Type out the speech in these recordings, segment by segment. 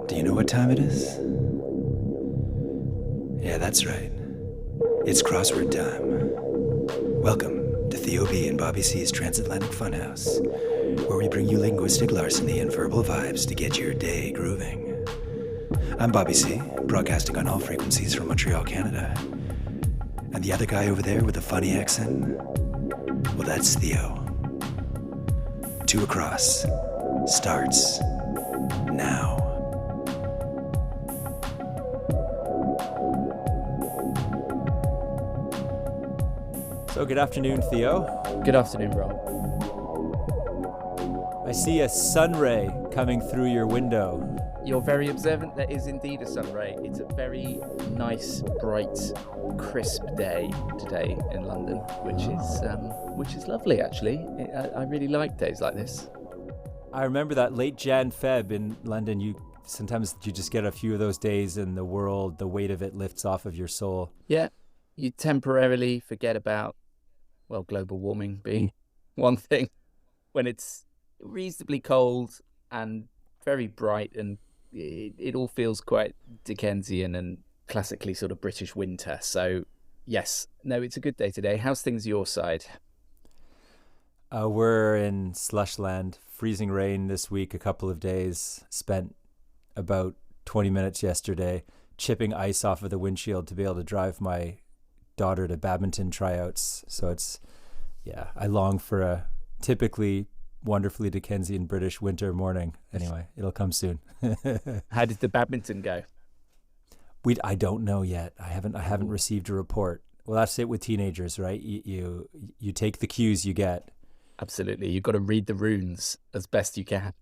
Do you know what time it is? Yeah, that's right. It's crossword time. Welcome to Theo B and Bobby C's Transatlantic Funhouse, where we bring you linguistic larceny and verbal vibes to get your day grooving. I'm Bobby C, broadcasting on all frequencies from Montreal, Canada. And the other guy over there with a funny accent? Well, that's Theo. Two Across starts now. So good afternoon, Theo. Good afternoon, Rob. I see a sun ray coming through your window. You're very observant. There is indeed a sun ray. It's a very nice, bright, crisp day today in London, which is lovely, actually. I really like days like this. I remember that late Jan Feb in London. Sometimes you just get a few of those days and the weight of it lifts off of your soul. Yeah, you temporarily forget about, well, global warming being one thing when it's reasonably cold and very bright, and it all feels quite Dickensian and classically sort of British winter. So yes, no, it's a good day today. How's things your side? We're in slushland, freezing rain this week, a couple of days. Spent about 20 minutes yesterday chipping ice off of the windshield to be able to drive my daughter to badminton tryouts. So I long for a typically wonderfully Dickensian British winter morning. Anyway, it'll come soon. How did the badminton go? I don't know yet. I haven't received a report. Well, that's it with teenagers, right? You take the cues you get. Absolutely. You've got to read the runes as best you can.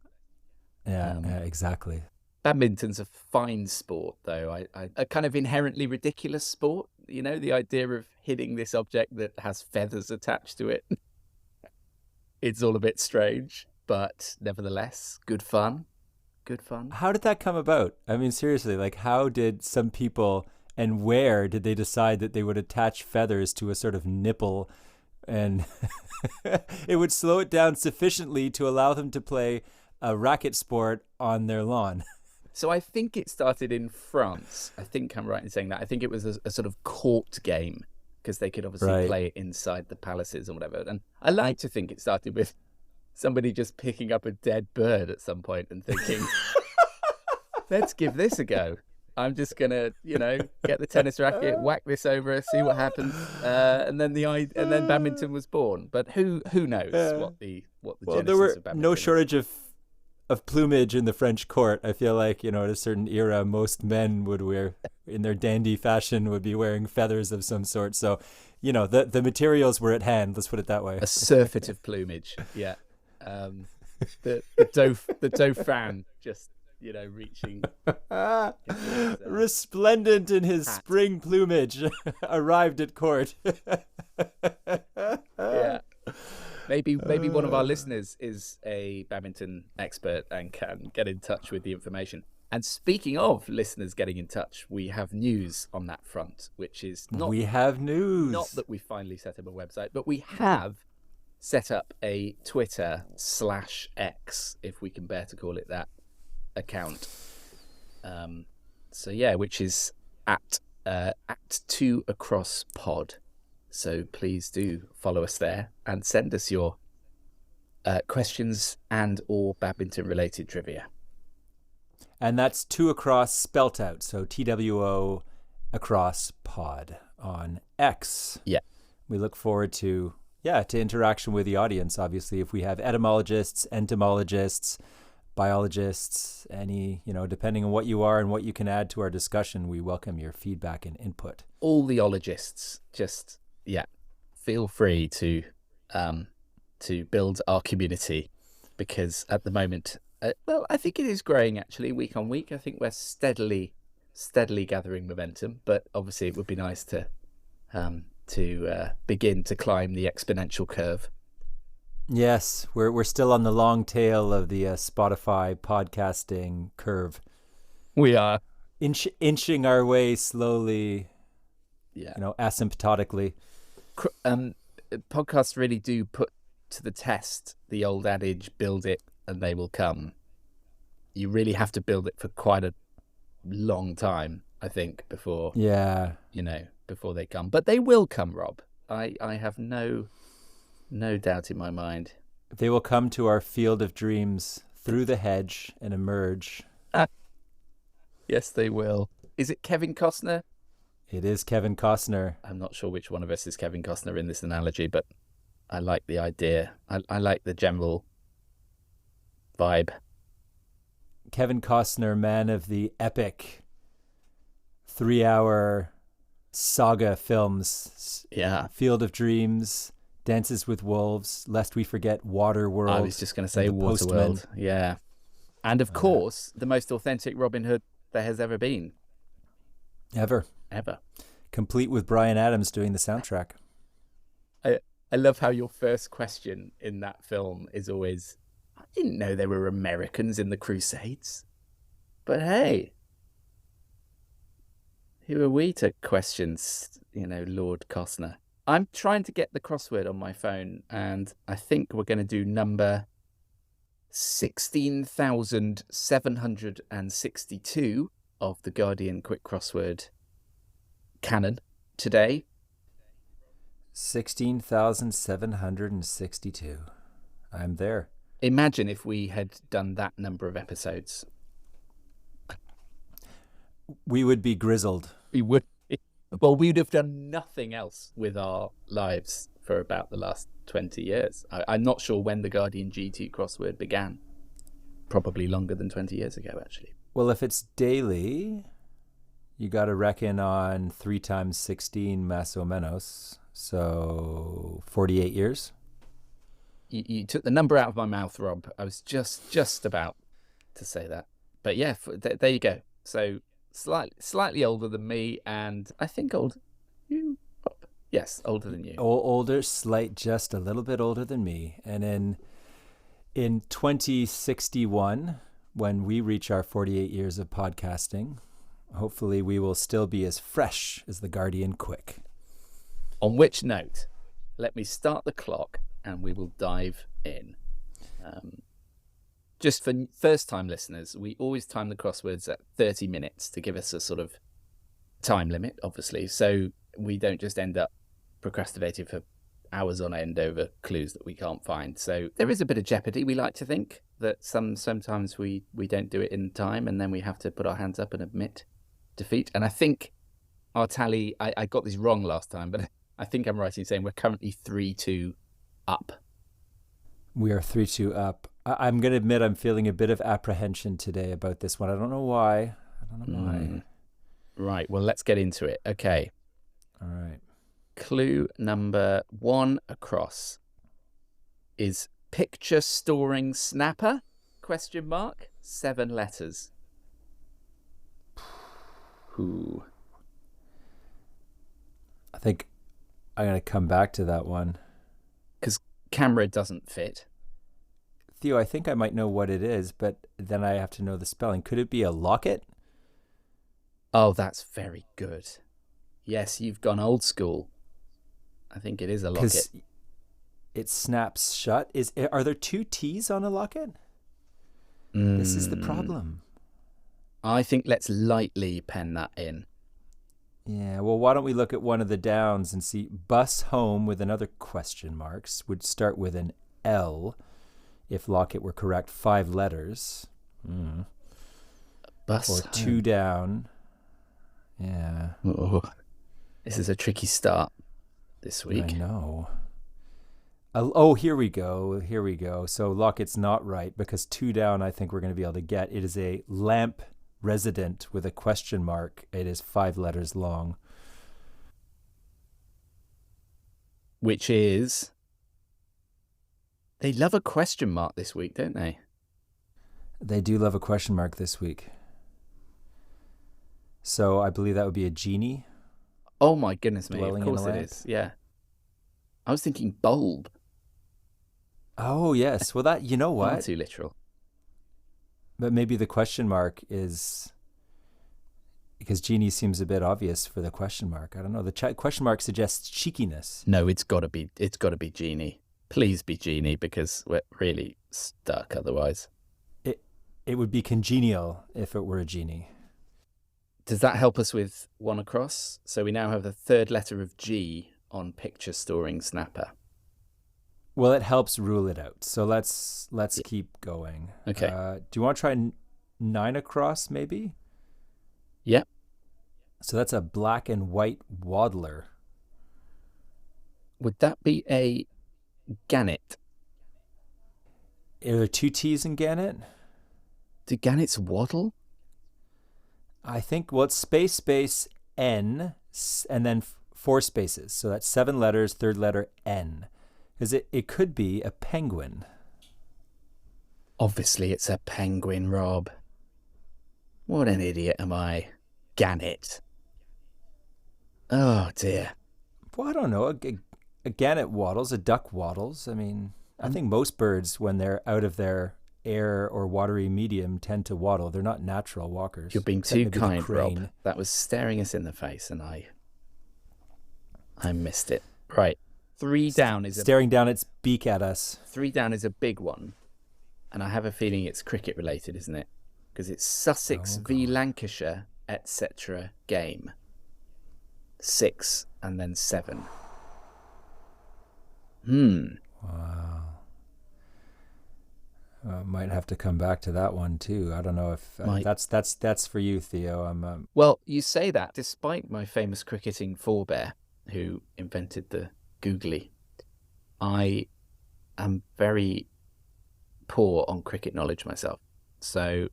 Yeah, exactly. Badminton's a fine sport, though. A kind of inherently ridiculous sport. You know, the idea of hitting this object that has feathers attached to it. It's all a bit strange, but nevertheless, good fun. Good fun. How did that come about? I mean, seriously, like, how did some people and where did they decide that they would attach feathers to a sort of nipple and it would slow it down sufficiently to allow them to play a racket sport on their lawn? So I think it started in France. I think I'm right in saying that. I think it was a sort of court game because they could obviously play it inside the palaces or whatever. And I like to think it started with somebody just picking up a dead bird at some point and thinking, let's give this a go. I'm just going to, get the tennis racket, whack this over, see what happens. And then badminton was born. But who knows what the genesis there were of badminton no is. shortage of plumage in the French court. I feel like, at a certain era, most men would wear, in their dandy fashion, would be wearing feathers of some sort. So, the materials were at hand. Let's put it that way. A surfeit of plumage, yeah. The Dauphin just, reaching. Resplendent in his hat. spring plumage, arrived at court. Yeah. Maybe one of our listeners is a badminton expert and can get in touch with the information. And speaking of listeners getting in touch, we have news on that front, which is not that we finally set up a website, but we have set up a Twitter/X, if we can bear to call it that, account. Which is at 2 Across Pod. So please do follow us there and send us your questions and or badminton related trivia. And that's 2 Across spelt out. So TWO Across Pod on X. Yeah. We look forward to interaction with the audience. Obviously, if we have etymologists, entomologists, biologists, any, depending on what you are and what you can add to our discussion, we welcome your feedback and input. All the ologists, just, feel free to build our community, because at the moment, I think it is growing actually week on week. I think we're steadily gathering momentum, but obviously it would be nice to begin to climb the exponential curve. Yes, we're still on the long tail of the Spotify podcasting curve. We are inching our way slowly, asymptotically. Podcasts really do put to the test the old adage, build it and they will come. you really have to build it for quite a long time, I think, before before they come. But they will come, Rob. I have no doubt in my mind. They will come to our field of dreams through the hedge and emerge. Yes, they will. Is it Kevin Costner? It is Kevin Costner. I'm not sure which one of us is Kevin Costner in this analogy, but I like the idea. I like the general vibe. Kevin Costner, man of the epic 3-hour saga films. Yeah. Field of Dreams, Dances with Wolves, lest we forget Waterworld. I was just going to say Waterworld. Yeah. And of course, the most authentic Robin Hood there has ever been. Ever. Complete with Bryan Adams doing the soundtrack. I love how your first question in that film is always, I didn't know there were Americans in the Crusades. But hey, who are we to question, Lord Costner? I'm trying to get the crossword on my phone, and I think we're going to do number 16,762 of the Guardian Quick Crossword canon today. 16,762. I'm there. Imagine if we had done that number of episodes. We would be grizzled. We would. Well, we'd have done nothing else with our lives for about the last 20 years. I'm not sure when the Guardian GT crossword began. Probably longer than 20 years ago, actually. Well, if it's daily, you got to reckon on 3 times 16 más o menos. So 48 years. You took the number out of my mouth, Rob. I was just about to say that. But yeah, there you go. So slightly older than me, and I think older you. Yes, older than you. Older, just a little bit older than me. And in 2061, when we reach our 48 years of podcasting, hopefully we will still be as fresh as the Guardian Quick. On which note, let me start the clock and we will dive in. Just for first-time listeners, we always time the crosswords at 30 minutes to give us a sort of time limit, obviously, so we don't just end up procrastinating for hours on end over clues that we can't find. So there is a bit of jeopardy, we like to think, that sometimes we don't do it in time and then we have to put our hands up and admit defeat. And I think our tally, I got this wrong last time, but I think I'm right in saying we're currently 3-2 up. We are 3-2 up. I'm going to admit I'm feeling a bit of apprehension today about this one. I don't know why. Right, well, let's get into it. Okay. All right. Clue number 1 across is picture storing snapper, ? 7 letters. Ooh. I think I'm going to come back to that one. Because camera doesn't fit. Theo, I think I might know what it is, but then I have to know the spelling. Could it be a locket? Oh, that's very good. Yes, you've gone old school. I think it is a locket. 'Cause it snaps shut. Are there 2 T's on a locket? This is the problem. I think let's lightly pen that in. Yeah, well, why don't we look at one of the downs and see bus home with another question marks would start with an L if locket were correct, 5 letters. Bus or home. 2 down. Yeah. Oh, this is a tricky start this week. I know. Oh, here we go. So locket's not right because 2 down I think we're going to be able to get. It is a lamp resident with a question mark. It is 5 letters long. Which is... They love a question mark this week, don't they? They do love a question mark this week. So I believe that would be a genie. Oh my goodness me, Dwelling of course in a it lamp. is. Yeah. I was thinking bulb. Oh, yes. Well, that, you know Far what? too literal. But maybe the question mark is... Because genie seems a bit obvious for the question mark. I don't know. The question mark suggests cheekiness. No, it's got to be genie. Please be genie because we're really stuck otherwise. It would be congenial if it were a genie. Does that help us with one across? So we now have the third letter of G on picture storing snapper. Well, it helps rule it out. So let's keep going. Okay. Do you want to try 9 across, maybe? Yep. So that's a black and white waddler. Would that be a gannet? Are there 2 T's in gannet? Do gannets waddle? I think, well, it's space, N, and then 4 spaces. So that's 7 letters, third letter N. It could be a penguin. Obviously, it's a penguin, Rob. What an idiot am I. Gannet. Oh, dear. Well, I don't know. A gannet waddles, a duck waddles. I mean, I think most birds, when they're out of their air or watery medium, tend to waddle. They're not natural walkers. You're being Except too maybe the kind, crane. Rob. That was staring us in the face, and I missed it. Right. 3 down is staring down its beak at us. 3 down is a big one, and I have a feeling it's cricket related, isn't it? Because it's Sussex v Lancashire, etc. game. 6 and then 7. Wow. Might have to come back to that one too. I don't know if that's for you, Theo. Well, you say that despite my famous cricketing forebear, who invented the googly, I am very poor on cricket knowledge myself. So,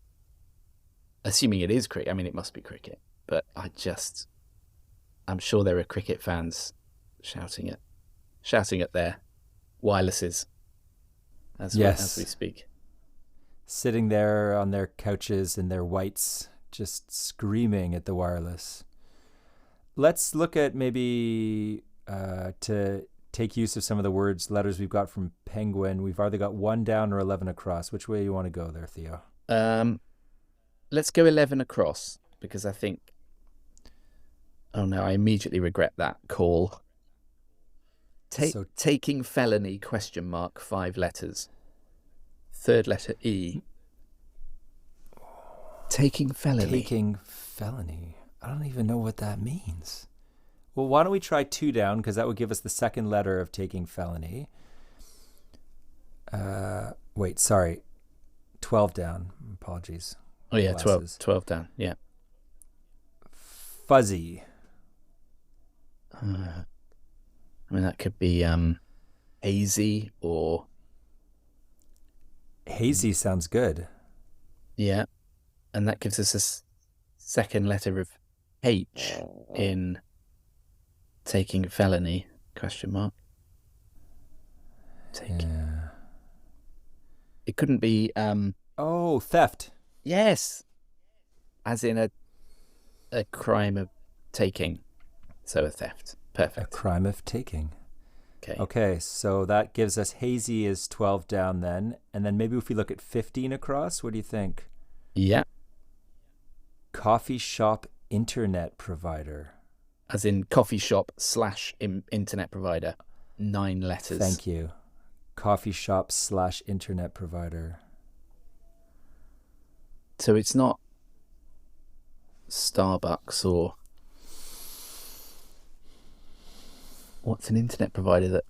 assuming it is cricket, I mean, it must be cricket. But I'm sure there are cricket fans shouting at their wirelesses as we speak. Sitting there on their couches in their whites, just screaming at the wireless. Let's look at maybe to take use of some of the letters we've got from penguin. We've either got 1 down or 11 across. Which way do you want to go there, Theo? Let's go 11 across, because I think... Oh no, I immediately regret that call. Taking felony, ? 5 letters. Third letter E. Taking felony. Taking felony. I don't even know what that means. Well, why don't we try 2 down, because that would give us the second letter of taking felony. Wait, sorry. 12 down. Apologies. Oh yeah, 12 down. Yeah. Fuzzy. I mean, that could be hazy or... Hazy sounds good. Yeah. And that gives us a second letter of H in taking felony, ? Taking. Yeah. It couldn't be... theft. Yes. As in a crime of taking. So a theft. Perfect. A crime of taking. Okay. Okay, so that gives us hazy is 12 down then. And then maybe if we look at 15 across, what do you think? Yeah. Coffee shop internet provider. As in coffee shop / internet provider. 9 letters. Thank you. Coffee shop / internet provider. So it's not Starbucks or... What's an internet provider that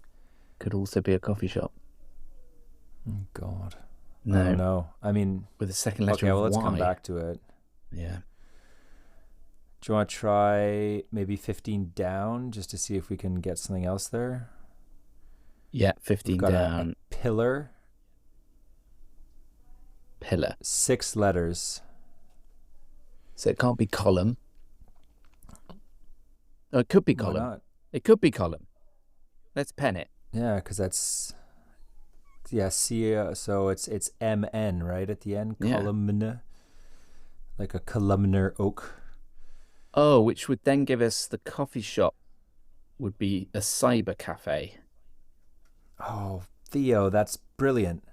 could also be a coffee shop? Oh, God. No. No. I mean... With a second letter of let's Y. come back to it. Yeah. Do you want to try maybe 15 down just to see if we can get something else there? Yeah, 15 We've got down. A pillar. Pillar. 6 letters. So it can't be column. Oh, it could be Why column. not? It could be column. Let's pen it. Yeah, because that's... Yeah, so it's MN, right, at the end? Yeah. Column. Like a columnar oak. Oh, which would then give us the coffee shop would be a cyber cafe. Oh, Theo, that's brilliant.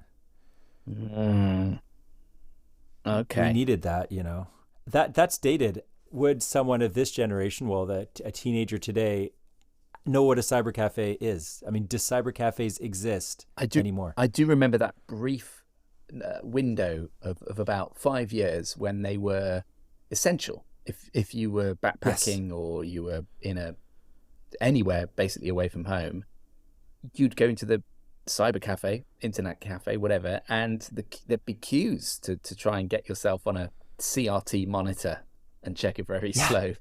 Okay. We needed that, you know. That's dated. Would someone of this generation, a teenager today, know what a cyber cafe is? I mean, do cyber cafes exist anymore? I do remember that brief window of about 5 years when they were essential. If you were backpacking or you were anywhere basically away from home, you'd go into the cyber cafe, internet cafe, whatever, and there'd be queues to try and get yourself on a CRT monitor and check a very slow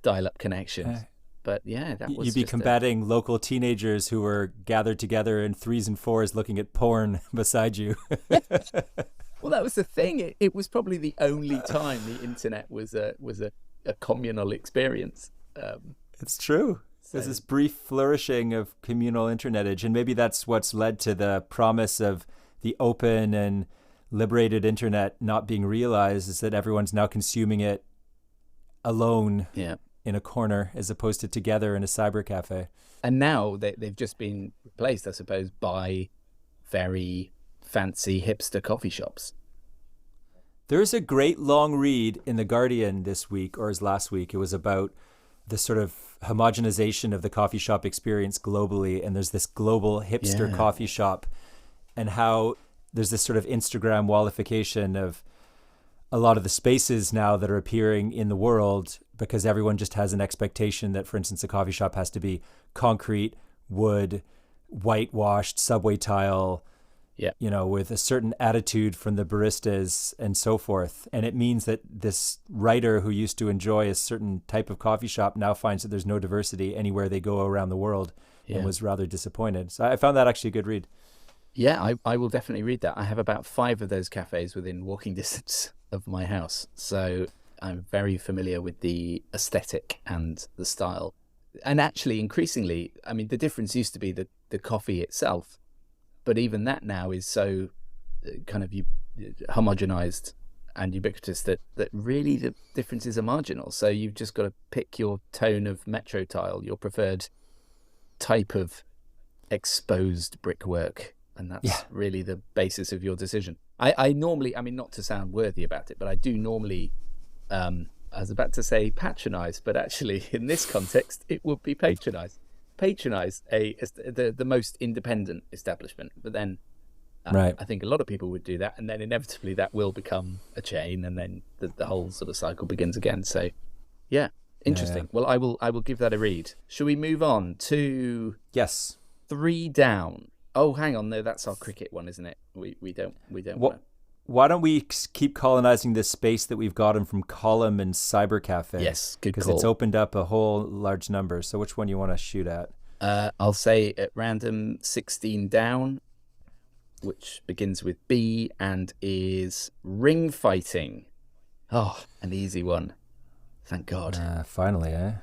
dial-up connection. But yeah, that was you'd be combating local teenagers who were gathered together in 3s and 4s looking at porn beside you. Well, that was the thing. It was probably the only time the internet was a communal experience. It's true. There's this brief flourishing of communal internetage, and maybe that's what's led to the promise of the open and liberated internet not being realized, is that everyone's now consuming it alone in a corner as opposed to together in a cyber cafe. And now they've just been replaced, I suppose, by very fancy hipster coffee shops. There's a great long read in The Guardian this week, or as last week. It was about the sort of homogenization of the coffee shop experience globally, and there's this global hipster coffee shop, and how there's this sort of Instagram wallification of a lot of the spaces now that are appearing in the world, because everyone just has an expectation that, for instance, a coffee shop has to be concrete, wood, whitewashed, subway tile, with a certain attitude from the baristas and so forth. And it means that this writer who used to enjoy a certain type of coffee shop now finds that there's no diversity anywhere they go around the world, and was rather disappointed. So I found that actually a good read. Yeah, I will definitely read that. I have about 5 of those cafes within walking distance of my house. So I'm very familiar with the aesthetic and the style. And actually, increasingly, I mean, the difference used to be the coffee itself. But even that now is so kind of homogenized and ubiquitous that really the differences are marginal. So you've just got to pick your tone of metro tile, your preferred type of exposed brickwork. And that's really the basis of your decision. I normally, I mean, not to sound worthy about it, but I do normally, I was about to say patronize, but actually in this context, it would be patronize the most independent establishment. But then I think a lot of people would do that, and then inevitably that will become a chain, and then the whole sort of cycle begins again. So yeah, interesting. Well, I will give that a read. Shall we move on to 3 Down? Oh, hang on, no, that's our cricket one, isn't it? We don't want to. Why don't we keep colonizing this space that we've gotten from Column and Cyber Cafe? Yes, good call. Because it's opened up a whole large number. So which one do you want to shoot at? I'll say at random 16 Down, which begins with B and is ring fighting. Oh, an easy one. Thank God. Finally,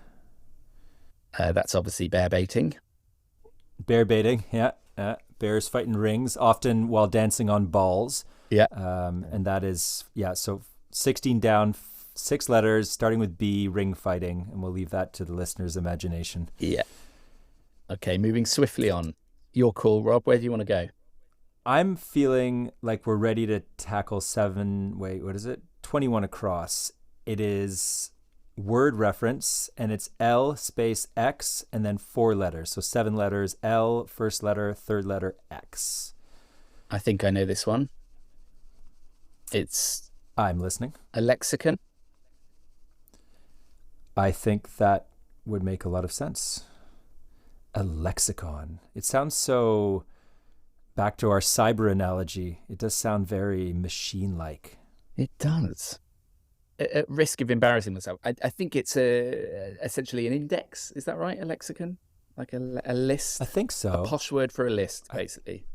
That's obviously bear baiting. Bear baiting, bears fighting rings, often while dancing on balls. Yeah. And that is, so 16 down, 6 letters, starting with B, ring fighting, and we'll leave that to the listener's imagination. Yeah. Okay, moving swiftly on. Your call, Rob. Where do you want to go? I'm feeling like we're ready to tackle 21 across. It is word reference, and it's L space X and then 4 letters. So 7 letters, L, first letter, third letter, X. I think I know this one. I'm listening. A lexicon. I think that would make a lot of sense. A lexicon. It sounds so, back to our cyber analogy, it does sound very machine-like. It does. At risk of embarrassing myself, I think it's essentially an index. Is that right? A lexicon? Like a list? I think so. A posh word for a list, basically.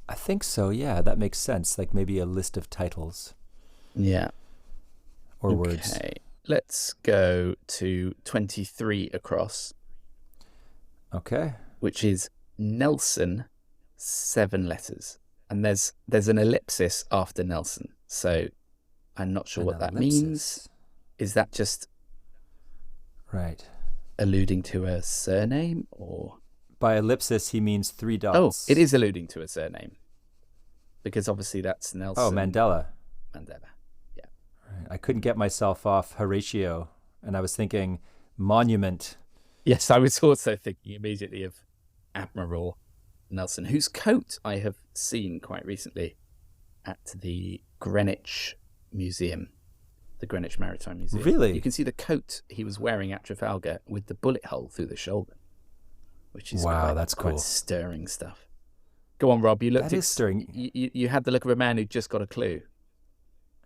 I think so, yeah. That makes sense. Like maybe a list of titles. Yeah. Or words. Okay. Let's go to 23 across. Okay. Which is Nelson, 7 letters. And there's an ellipsis after Nelson. So I'm not sure what that means. Is that just alluding to a surname, or? By ellipsis, he means 3 dots. Oh, it is alluding to a surname. Because obviously that's Nelson. Oh, Mandela. Yeah. Right. I couldn't get myself off Horatio, and I was thinking monument. Yes, I was also thinking immediately of Admiral Nelson, whose coat I have seen quite recently at the Greenwich Museum, the Greenwich Maritime Museum. Really? You can see the coat he was wearing at Trafalgar with the bullet hole through the shoulder, which is that's quite cool. stirring stuff. Go on, Rob. You looked that is stirring. You had the look of a man who just got a clue.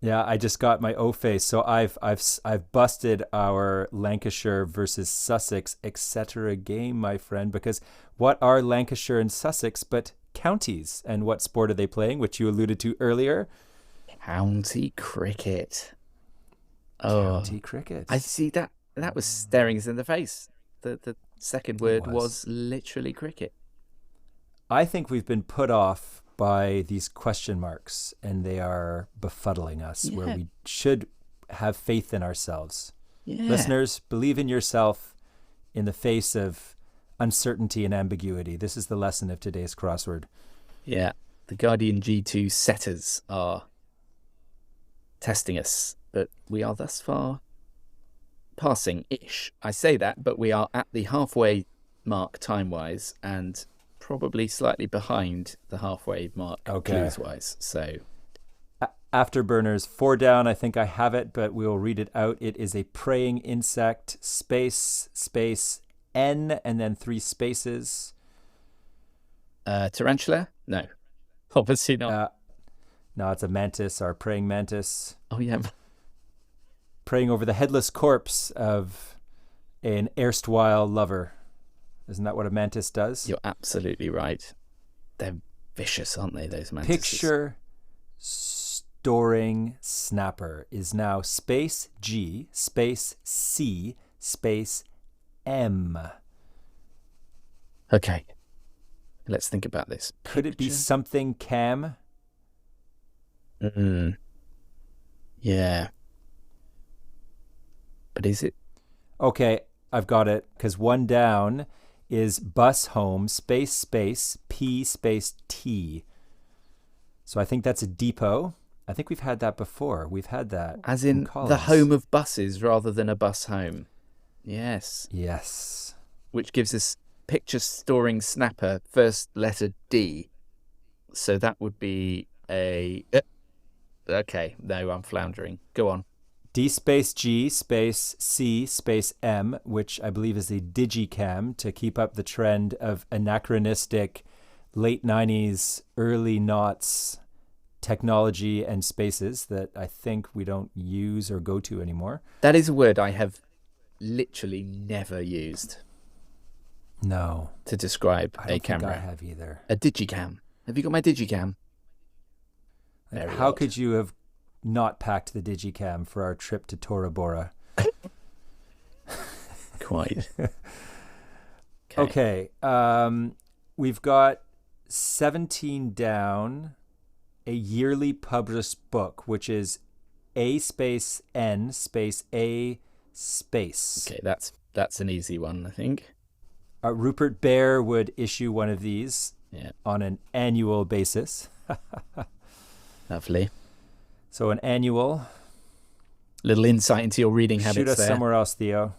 Yeah, I just got my O face. So I've busted our Lancashire versus Sussex, etc. game, my friend, because what are Lancashire and Sussex but counties? And what sport are they playing, which you alluded to earlier? County cricket. County cricket. I see that was staring us in the face. The second word was literally cricket. I think we've been put off by these question marks, and they are befuddling us, where we should have faith in ourselves. Yeah. Listeners, believe in yourself in the face of uncertainty and ambiguity. This is the lesson of today's crossword. Yeah. The Guardian G2 setters are testing us, but we are thus far passing-ish. I say that, but we are at the halfway mark time-wise, and probably slightly behind the halfway mark clues-wise. So, Afterburners, 4 down. I think I have it, but we'll read it out. It is a praying insect, space, N, and then 3 spaces. Tarantula? No. Obviously not. No, it's a mantis, our praying mantis. Oh, yeah. Praying over the headless corpse of an erstwhile lover. Isn't that what a mantis does? You're absolutely right. They're vicious, aren't they, those mantises? Picture storing snapper is now space G, space C, space M. Okay. Let's think about this. Could it be something Cam? Yeah. But is it? Okay, I've got it, because 1 down is bus home, space, P, space, T. So I think that's a depot. I think we've had that before. We've had that. As in the home of buses rather than a bus home. Yes. Yes. Which gives us picture storing snapper, first letter D. So that would be a... Okay, no, I'm floundering. Go on. D space G space C space M, which I believe is a digicam to keep up the trend of anachronistic late 90s, early noughts technology and spaces that I think we don't use or go to anymore. That is a word I have literally never used. No. To describe a camera. I don't think I have either. A digicam. Have you got my digicam? How could you have not packed the digicam for our trip to Tora Bora? Quite. Okay. We've got 17 down, a yearly published book, which is A space N space A space. Okay, that's an easy one, I think. Rupert Bear would issue one of these on an annual basis. Lovely. So an annual. Little insight into your reading habits there. Shoot us somewhere else, Theo.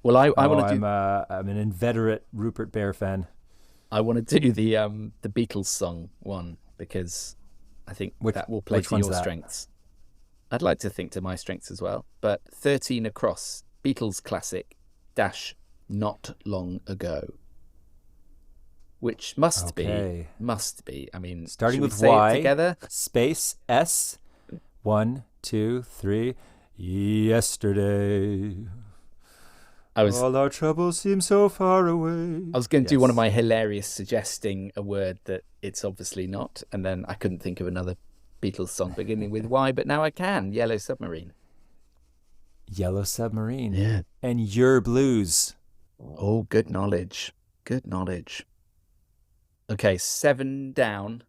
Well, I want to do... I'm an inveterate Rupert Bear fan. I want to do the Beatles song one, because I think that will play to your strengths. I'd like to think to my strengths as well. But 13 across, Beatles classic, dash, not long ago. Which must be. I mean, starting with say Y, it together? Space S, 1, 2, 3, yesterday. All our troubles seem so far away. I was going to do one of my hilarious suggesting a word that it's obviously not, and then I couldn't think of another Beatles song beginning with Y, but now I can. Yellow Submarine. Yellow Submarine. Yeah. And Your Blues. Oh, good knowledge. Good knowledge. Okay, 7 down.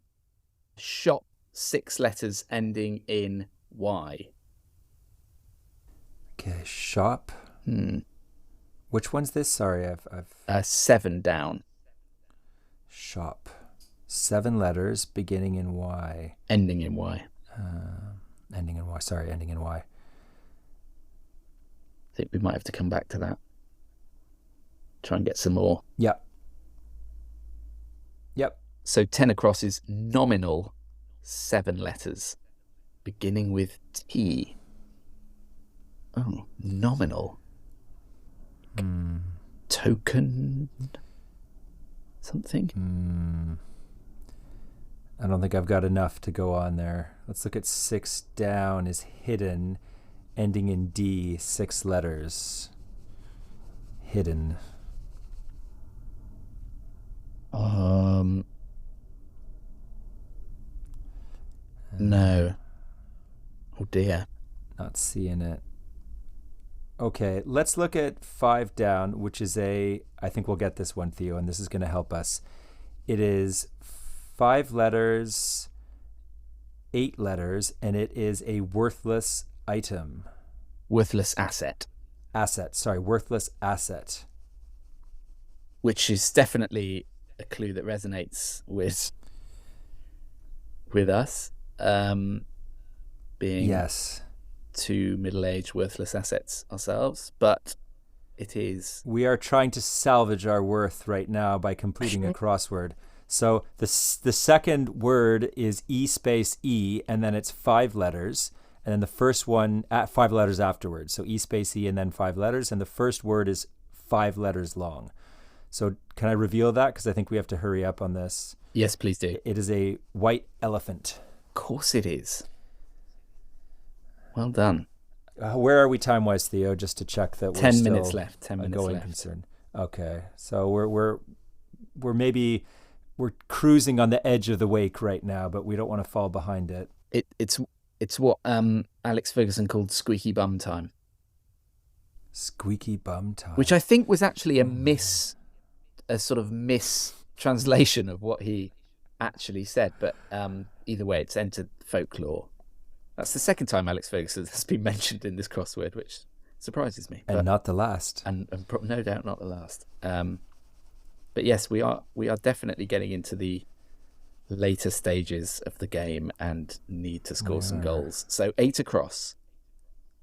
Shop, 6 letters ending in Y. Okay, shop. Which one's this? Sorry, I've 7 down. Shop. 7 letters beginning in Y. Ending in Y. Ending in Y. Sorry, ending in Y. I think we might have to come back to that. Try and get some more. Yeah. Yep. So 10 across is nominal 7 letters, beginning with T. Oh, nominal. Token something? I don't think I've got enough to go on there. Let's look at 6 down is hidden, ending in D, 6 letters. Hidden. No. Oh dear. Not seeing it. Okay, let's look at 5 down, which is I think we'll get this one, Theo, and this is going to help us. It is 5 letters, 8 letters, and it is a worthless item. Worthless asset. Worthless asset. Which is definitely a clue that resonates with us. Being yes, 2 middle-aged worthless assets ourselves, but it is. We are trying to salvage our worth right now by completing a crossword. So the second word is E space E, and then it's 5 letters, and then the first one at 5 letters afterwards. So E space E and then 5 letters, and the first word is 5 letters long. So can I reveal that? Because I think we have to hurry up on this. Yes, please do. It is a white elephant. Of course it is. Well done. Where are we time-wise, Theo? Just to check that we're 10 minutes left. 10 minutes going left. concern. Okay, so we're cruising on the edge of the wake right now, but we don't want to fall behind it. It's what Alex Ferguson called squeaky bum time. Squeaky bum time. Which I think was actually a sort of mistranslation of what he actually said, but either way, it's entered folklore. That's the second time Alex Ferguson has been mentioned in this crossword, which surprises me. And not the last. And no doubt not the last. But yes, we are definitely getting into the later stages of the game and need to score some goals. So 8 across.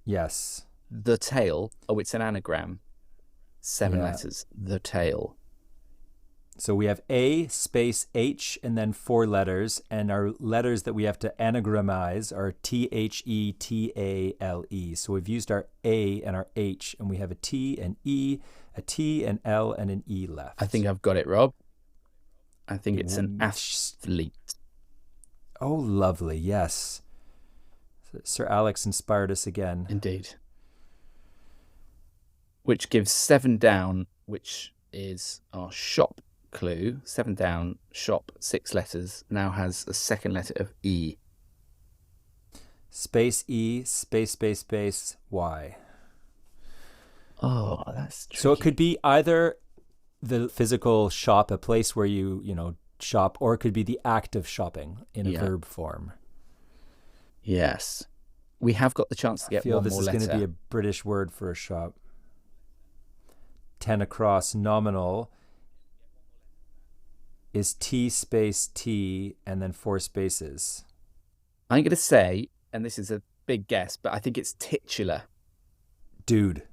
Yes. The tail. Oh, it's an anagram. 7 letters. The tail. So we have A space H and then 4 letters, and our letters that we have to anagramize are THETALE. So we've used our A and our H, and we have a T, an E, a T, an L, and an E left. I think I've got it, Rob. I think it's an athlete. Oh, lovely. Yes. Sir Alex inspired us again. Indeed. Which gives 7 down, which is our shop clue. 7 down, shop, 6 letters, now has a second letter of E. Space E, space, space, space, Y. Oh, that's tricky. So it could be either the physical shop, a place where you shop, or it could be the act of shopping in a verb form. Yes. We have got the chance to get one more letter. I feel this is going to be a British word for a shop. 10 across, nominal, is T space T and then 4 spaces. I'm going to say, and this is a big guess, but I think it's titular. Dude,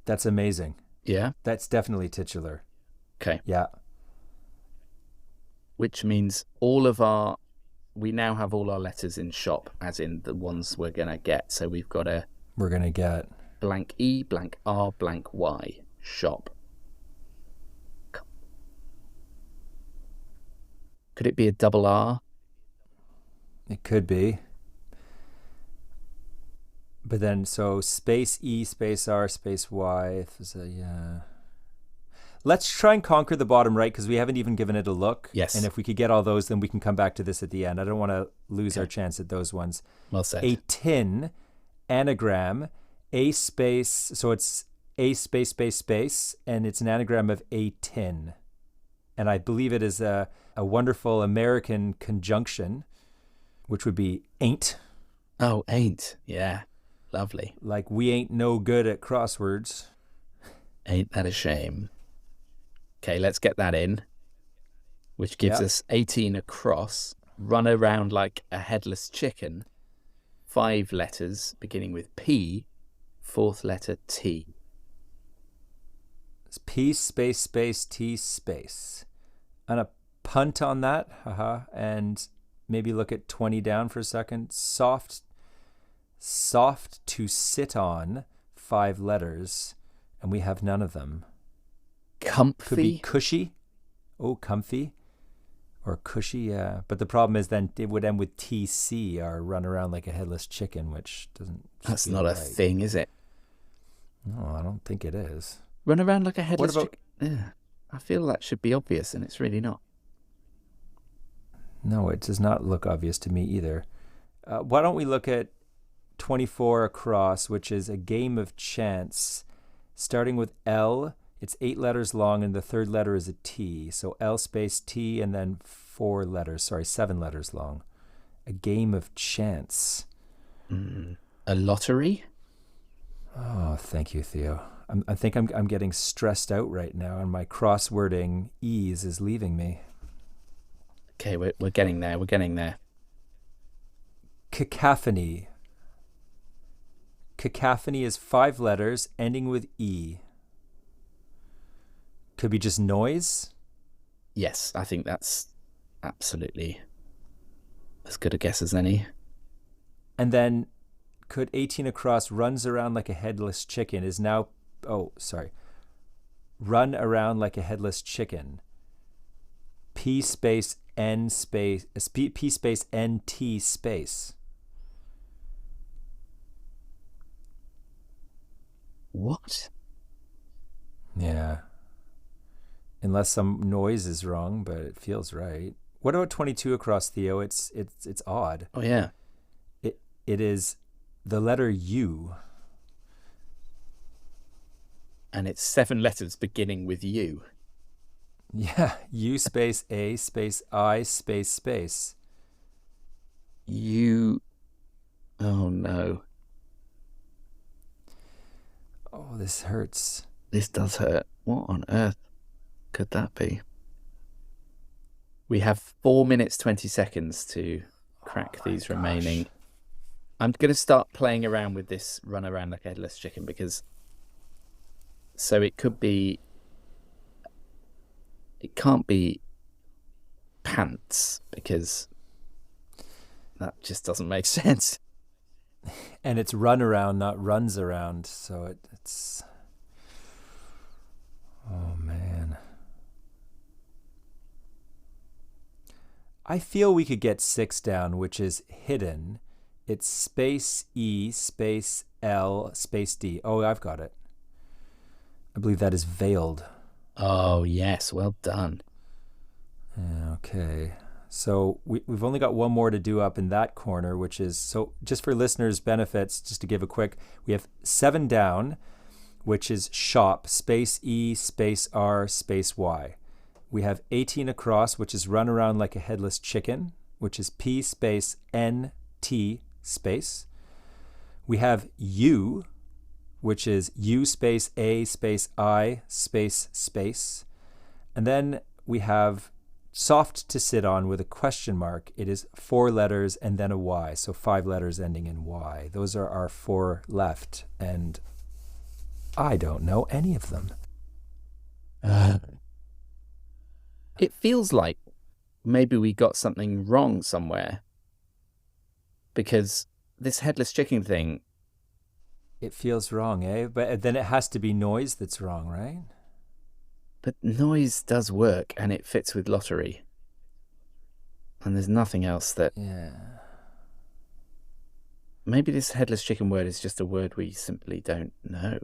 that's amazing. Yeah? That's definitely titular. Okay. Yeah. Which means we now have all our letters in shop, as in the ones we're going to get. So we've got we're going to get blank E, blank R, blank Y, shop. Could it be a double R? It could be. But then, so space E, space R, space Y. Let's try and conquer the bottom right, because we haven't even given it a look. Yes. And if we could get all those, then we can come back to this at the end. I don't want to lose our chance at those ones. Well said. A tin, anagram, A space, so it's A space, space, space, and it's an anagram of a tin. And I believe it is a wonderful American conjunction, which would be ain't. Oh, ain't. Yeah. Lovely. Like, we ain't no good at crosswords. Ain't that a shame? Okay, let's get that in, which gives us 18 across. Run around like a headless chicken. 5 letters beginning with P, 4th letter T. It's P space space T space. And a punt on that, and maybe look at 20 down for a second. Soft to sit on, 5 letters, and we have none of them. Comfy? Could be cushy. Oh, comfy. Or cushy, yeah. But the problem is then it would end with TC, or run around like a headless chicken, which doesn't... That's not a thing, is it? No, I don't think it is. Run around like a headless chicken? Yeah. I feel that should be obvious, and it's really not. No, it does not look obvious to me either. Why don't we look at 24 across, which is a game of chance, starting with L. It's 8 letters long, and the third letter is a T. So L space T, and then 7 letters long. A game of chance. A lottery? Oh, thank you, Theo. I think I'm getting stressed out right now, and my crosswording ease is leaving me. Okay, we're getting there. We're getting there. Cacophony. Cacophony is 5 letters, ending with E. Could be just noise? Yes, I think that's absolutely as good a guess as any. And then could 18 across runs around like a headless chicken is now... Oh, sorry. Run around like a headless chicken. P space N space... P space N T space. What? Yeah. Unless some noise is wrong, but it feels right. What about 22 across, Theo? It's odd. Oh yeah. It is the letter U. And it's 7 letters beginning with U. Yeah, U space A space I space space. U. Oh no. Oh, this hurts. This does hurt. What on earth could that be? We have 4 minutes 20 seconds to crack these remaining. I'm going to start playing around with this run around like a headless chicken, because so it can't be pants, because that just doesn't make sense. And it's run around, not runs around, so it's... Oh, man. I feel we could get 6 down, which is hidden. It's space E, space L, space D. Oh, I've got it. I believe that is veiled. Oh, yes. Well done. Okay. So we've only got one more to do up in that corner, which is... So just for listeners' benefits, just to give a quick... We have 7 down, which is shop, space E, space R, space Y. We have 18 across, which is run around like a headless chicken, which is P space N T space. We have U, which is U space A space I space space. And then we have soft to sit on with a question mark. It is 4 letters and then a Y, so 5 letters ending in Y. Those are our 4 left, and I don't know any of them. It feels like maybe we got something wrong somewhere, because this headless chicken thing... It feels wrong, eh? But then it has to be noise that's wrong, right? But noise does work, and it fits with lottery. And there's nothing else that... Yeah. Maybe this headless chicken word is just a word we simply don't know.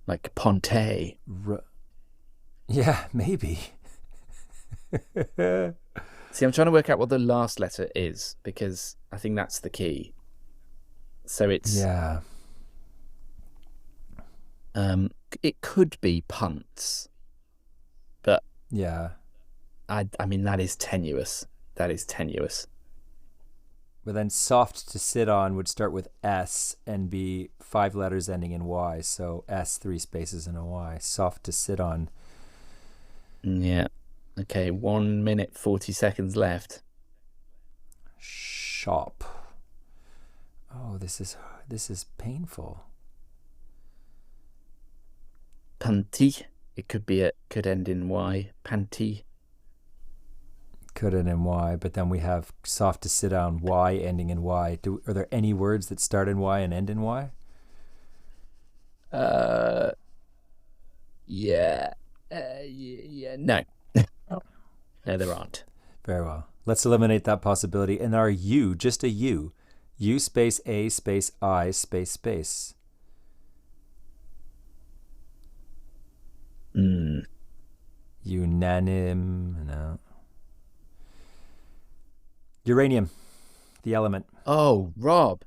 Like Ponte. Yeah, maybe. See, I'm trying to work out what the last letter is, because I think that's the key. So it's... Yeah. It could be punts, but... Yeah. I mean, that is tenuous. That is tenuous. But then soft to sit on would start with S and be 5 letters ending in Y. So S, 3 spaces and a Y. Soft to sit on. Yeah. Okay, 1 minute, 40 seconds left. Shop. Oh, this is painful. Panty. It could end in Y. Panty. Couldn't and why, but then we have soft to sit on, Y ending in Y. Are there any words that start in Y and end in Y? Yeah. No. No, there aren't. Very well. Let's eliminate that possibility. And our U, just a U. U space A space I space space. Unanim. No. Uranium, the element. Oh, Rob.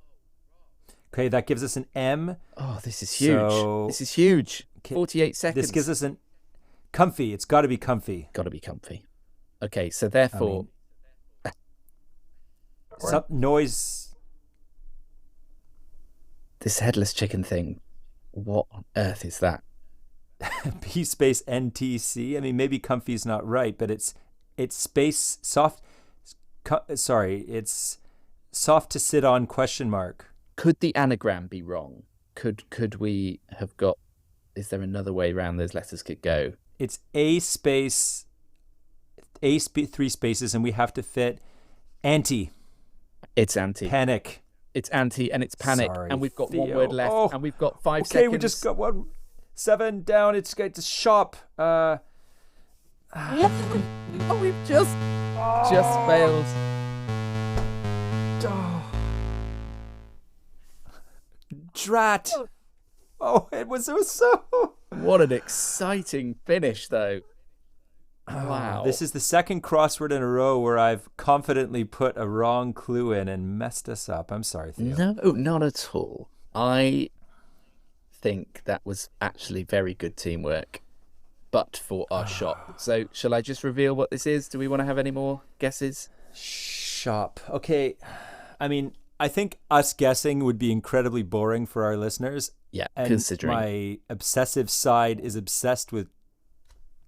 Okay, that gives us an M. Oh, this is huge. This is huge. 48 seconds. This gives us an comfy. It's got to be comfy. Got to be comfy. Okay, so therefore... some noise. This headless chicken thing, what on earth is that? P space NTC. I mean, maybe comfy's not right, but it's space soft. It's soft to sit on question mark. Could the anagram be wrong? Could we have got... Is there another way around those letters could go? It's A space, three spaces, and we have to fit anti. It's anti. Panic. It's anti and it's panic. Sorry, and we've got Theo. one word left and we've got 5 seconds. Okay, we just got 7 down. It's shop. Oh, we've just failed. Drat. Oh, it was so. What an exciting finish, though. Wow. This is the second crossword in a row where I've confidently put a wrong clue in and messed us up. I'm sorry, Theo. No, not at all. I think that was actually very good teamwork, but for our shop. So shall I just reveal what this is? Do we want to have any more guesses? Shop. Okay. I mean, I think us guessing would be incredibly boring for our listeners. Yeah, and considering my obsessive side is obsessed with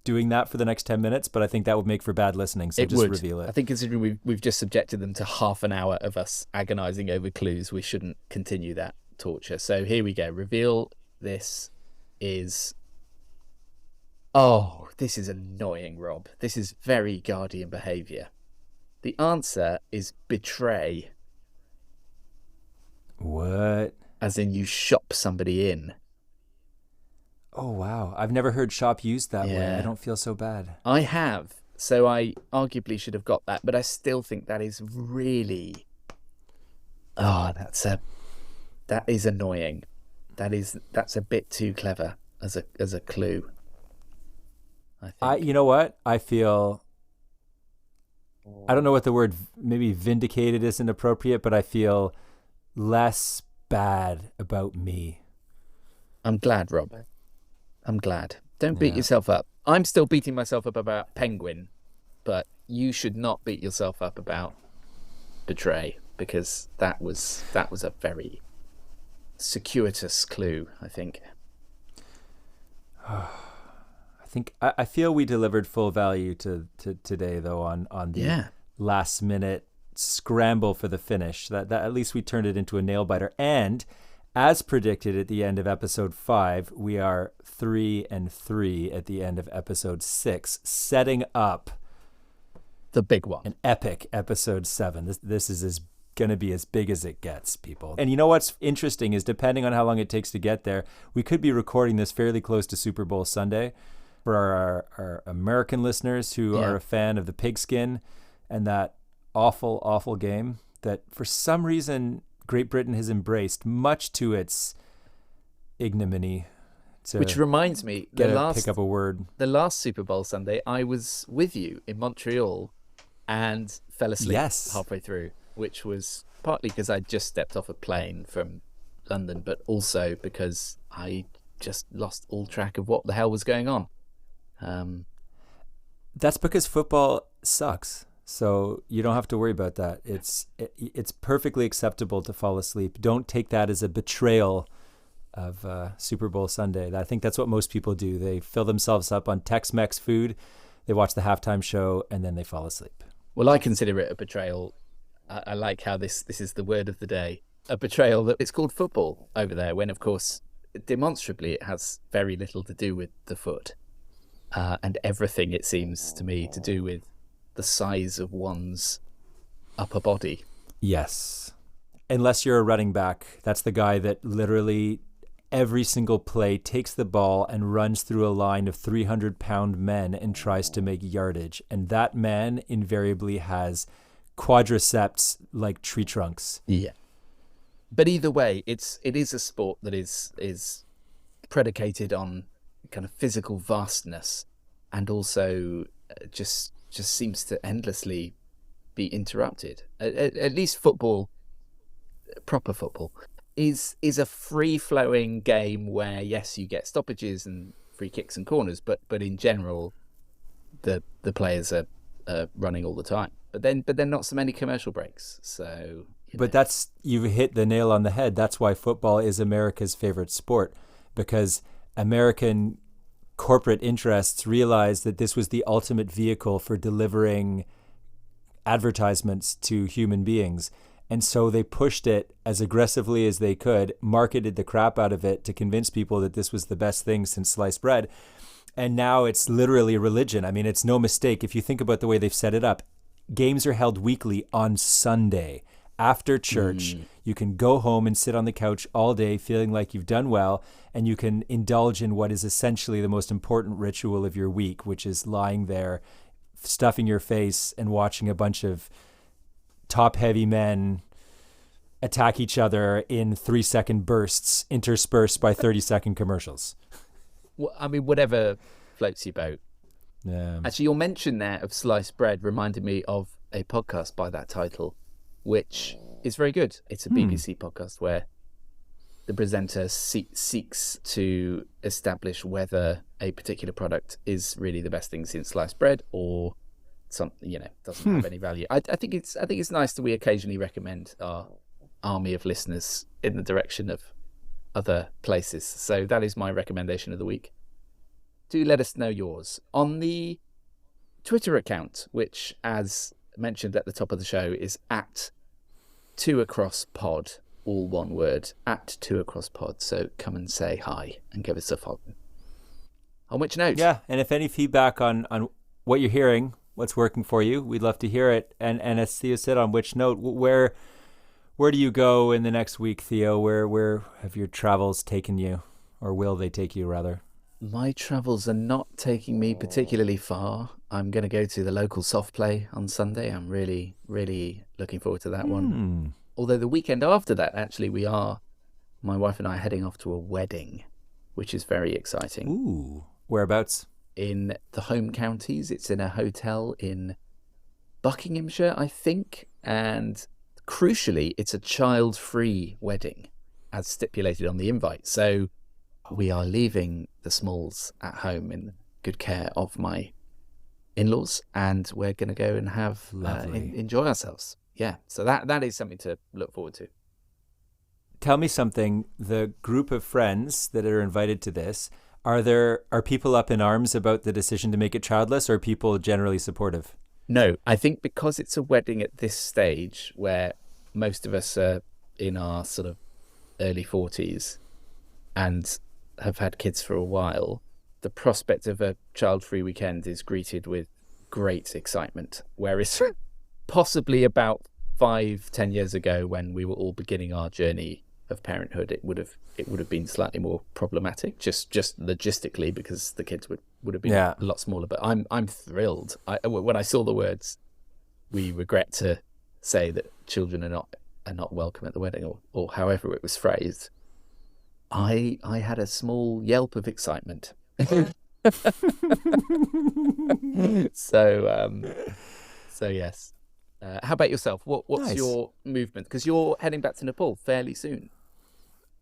doing that for the next 10 minutes, but I think that would make for bad listening, so just reveal it. I think considering we've just subjected them to half an hour of us agonizing over clues, we shouldn't continue that torture. So here we go. Reveal this is... Oh, this is annoying, Rob. This is very guardian behaviour. The answer is betray. What? As in you shop somebody in. Oh, wow. I've never heard shop used that way. I don't feel so bad. I have. So I arguably should have got that, but I still think that is really... Oh, that is annoying. That's a bit too clever as a clue. I think. You know what? I feel... I don't know what the word, maybe vindicated isn't appropriate, but I feel less bad about me. I'm glad, Rob. I'm glad. Don't beat yourself up. I'm still beating myself up about penguin, but you should not beat yourself up about betray, because that was a very circuitous clue, I think. I feel we delivered full value to today, though, on the last minute scramble for the finish. That at least we turned it into a nail biter. And as predicted at the end of episode 5, we are 3-3 at the end of episode 6, setting up the big one, an epic episode 7. This is going to be as big as it gets, people. And you know what's interesting is, depending on how long it takes to get there, we could be recording this fairly close to Super Bowl Sunday. For our American listeners who are a fan of the pigskin and that awful, awful game that for some reason Great Britain has embraced, much to its ignominy. Which reminds me, pick up a word. The last Super Bowl Sunday, I was with you in Montreal and fell asleep halfway through, which was partly because I just stepped off a plane from London, but also because I just lost all track of what the hell was going on. That's because football sucks, so you don't have to worry about that. It's perfectly acceptable to fall asleep. Don't take that as a betrayal of Super Bowl Sunday. I think that's what most people do. They fill themselves up on Tex-Mex food, they watch the halftime show, and then they fall asleep. Well, I consider it a betrayal. I like how this is the word of the day. A betrayal that it's called football over there, when of course demonstrably it has very little to do with the foot. And everything, it seems to me, to do with the size of one's upper body. Yes. Unless you're a running back, that's the guy that literally every single play takes the ball and runs through a line of 300-pound men and tries to make yardage. And that man invariably has quadriceps like tree trunks. Yeah. But either way, it is a sport that is predicated on kind of physical vastness, and also just seems to endlessly be interrupted. At least football, proper football, is a free-flowing game where, yes, you get stoppages and free kicks and corners, but in general, the players are running all the time. But then not so many commercial breaks. So, but you've hit the nail on the head. That's why football is America's favorite sport, because American corporate interests realized that this was the ultimate vehicle for delivering advertisements to human beings. And so they pushed it as aggressively as they could, marketed the crap out of it to convince people that this was the best thing since sliced bread. And now it's literally a religion. I mean, it's no mistake. If you think about the way they've set it up, games are held weekly on Sunday. After church, you can go home and sit on the couch all day feeling like you've done well, and you can indulge in what is essentially the most important ritual of your week, which is lying there, stuffing your face and watching a bunch of top-heavy men attack each other in 3-second bursts interspersed by 30-second commercials. Well, I mean, whatever floats your boat. Yeah. Actually, your mention there of sliced bread reminded me of a podcast by that title, which is very good. It's a BBC podcast where the presenter seeks to establish whether a particular product is really the best thing since sliced bread, or something, doesn't have any value. I think it's nice that we occasionally recommend our army of listeners in the direction of other places. So that is my recommendation of the week. Do let us know yours on the Twitter account, which, as mentioned at the top of the show, is at 2acrosspod, all one word, at 2acrosspod. So come and say hi and give us a follow. On which note? Yeah, and if any feedback on what you're hearing, what's working for you, we'd love to hear it. And as Theo said, on which note, where do you go in the next week, Theo? Where have your travels taken you, or will they take you, rather? My travels are not taking me particularly far. I'm going to go to the local soft play on Sunday. I'm really, really looking forward to that one. Although the weekend after that, actually, my wife and I are heading off to a wedding, which is very exciting. Ooh, whereabouts? In the home counties. It's in a hotel in Buckinghamshire, I think. And crucially, it's a child-free wedding, as stipulated on the invite. So we are leaving the Smalls at home in good care of my in-laws, and we're going to go and have enjoy ourselves. Yeah, so that is something to look forward to. Tell me something. The group of friends that are invited to this, are people up in arms about the decision to make it childless, or are people generally supportive? No, I think because it's a wedding at this stage where most of us are in our sort of early 40s and have had kids for a while, the prospect of a child-free weekend is greeted with great excitement. Whereas possibly about 5-10 years ago, when we were all beginning our journey of parenthood, it would have been slightly more problematic, just logistically, because the kids would have been a lot smaller. But I'm thrilled. When I saw the words, "We regret to say that children are not welcome at the wedding," or however it was phrased, I had a small yelp of excitement. So yes. How about yourself? What's Nice. your movement? Because you're heading back to Nepal fairly soon.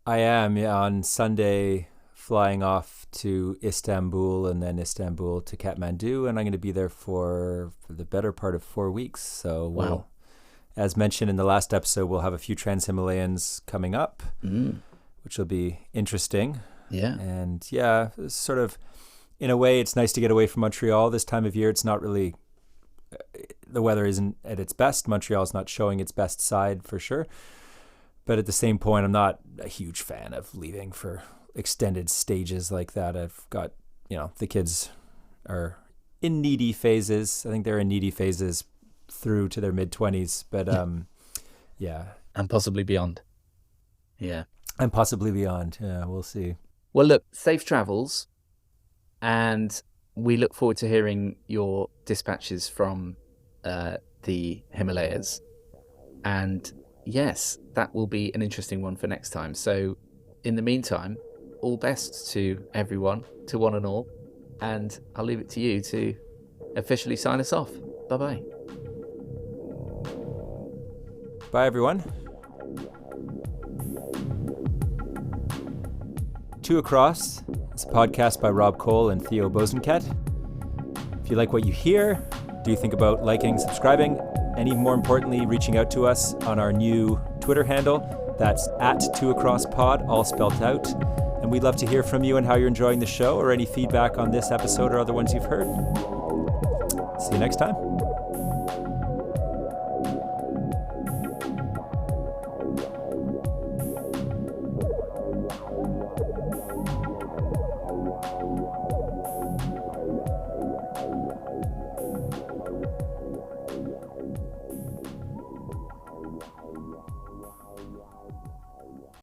I am, on Sunday, flying off to Istanbul, and then Istanbul to Kathmandu, and I'm going to be there for the better part of 4 weeks. So Wow. as mentioned in the last episode, we'll have a few Trans-Himalayans coming up, which will be interesting. Yeah. And sort of, in a way, it's nice to get away from Montreal this time of year. It's not really, the weather isn't at its best. Montreal's not showing its best side for sure. But at the same point, I'm not a huge fan of leaving for extended stages like that. I've got, the kids are in needy phases. I think they're in needy phases through to their mid-20s, but yeah. And possibly beyond. Yeah. And possibly beyond. Yeah, we'll see. Well, look, safe travels. And we look forward to hearing your dispatches from the Himalayas. And yes, that will be an interesting one for next time. So in the meantime, all best to everyone, to one and all. And I'll leave it to you to officially sign us off. Bye-bye. Bye, everyone. Two Across is a podcast by Rob Cole and Theo Bosenket. If you like what you hear, do you think about liking, subscribing, and even more importantly, reaching out to us on our new Twitter handle? That's @2acrosspod, all spelled out. And we'd love to hear from you and how you're enjoying the show or any feedback on this episode or other ones you've heard. See you next time.